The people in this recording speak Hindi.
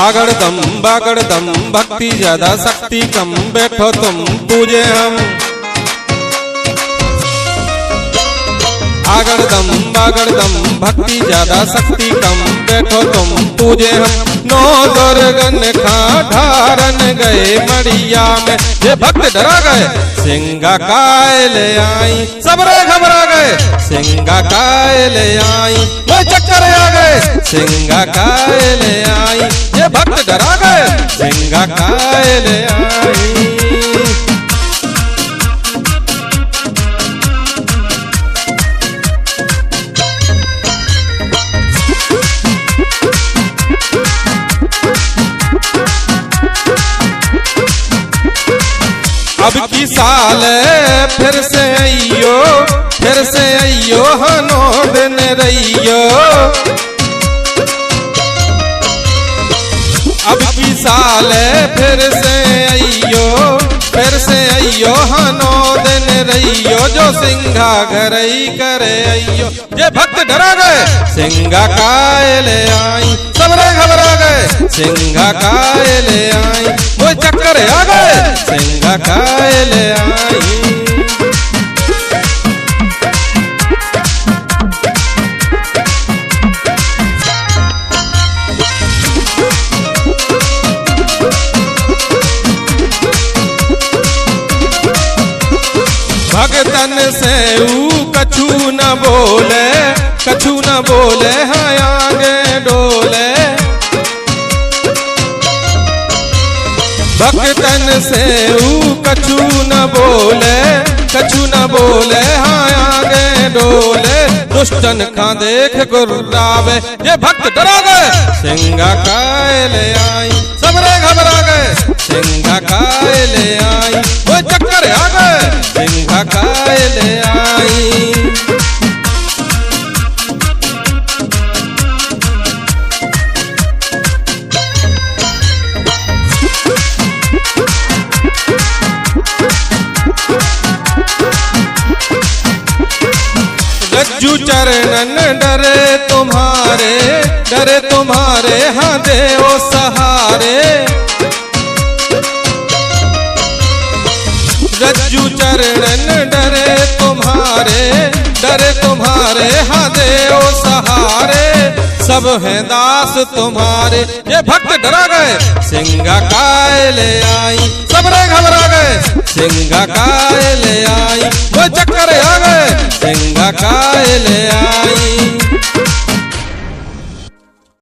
आगड़ दम भक्ति ज्यादा शक्ति कम, बैठो तुम पूजे हम। आगड़ दम भक्ति ज्यादा शक्ति कम, बैठो तुम पूजे हम। नौ दुर्गन खा ढारन गए मड़िया में, ये भक्त डरा गए सिंगा काय ले आई। सबरे घबरा गए सिंगा काय ले आई, वो चक्कर आ गए सिंगा काय ले आई। ये भक्त डरा गए सिंगा काय ले आई। अब की साल फिर से अइयो हनो दिन रहियो। अब की साल फिर से अइयो हनो दिन रहियो, जो सिंगा घर ही करे अइयो। ये भक्त डरा गए सिंगा काय ले आई, सबरे घबरा गए सिंगा काय ले आई। वो चक्कर आ गए सिंगा काय ले आई। भगतन से कछु न बोले हाँ आगे डोले। भगतन से कछु न बोले हाँ आगे डोले। दुष्टन का देख गुर्रावे, ये भक्त डरा गए सिंगा काय ले आई। सबरे घबरा गए सिंगा काय ले आई। वो चक्कर आ गए सिंगा काय ले आई। रज्जू चरणन डरे तुम्हारे हाँ देव सहारे। रज्जू चरणन डरे तुम्हारे हाँ देव सहारे। सब हैं दास तुम्हारे, ये भक्त डरा गए सिंगा काय ले आई। सबरे घबरा गए सिंगा काय ले आई। वो चक्कर आ गए सिंगा काय ले आई।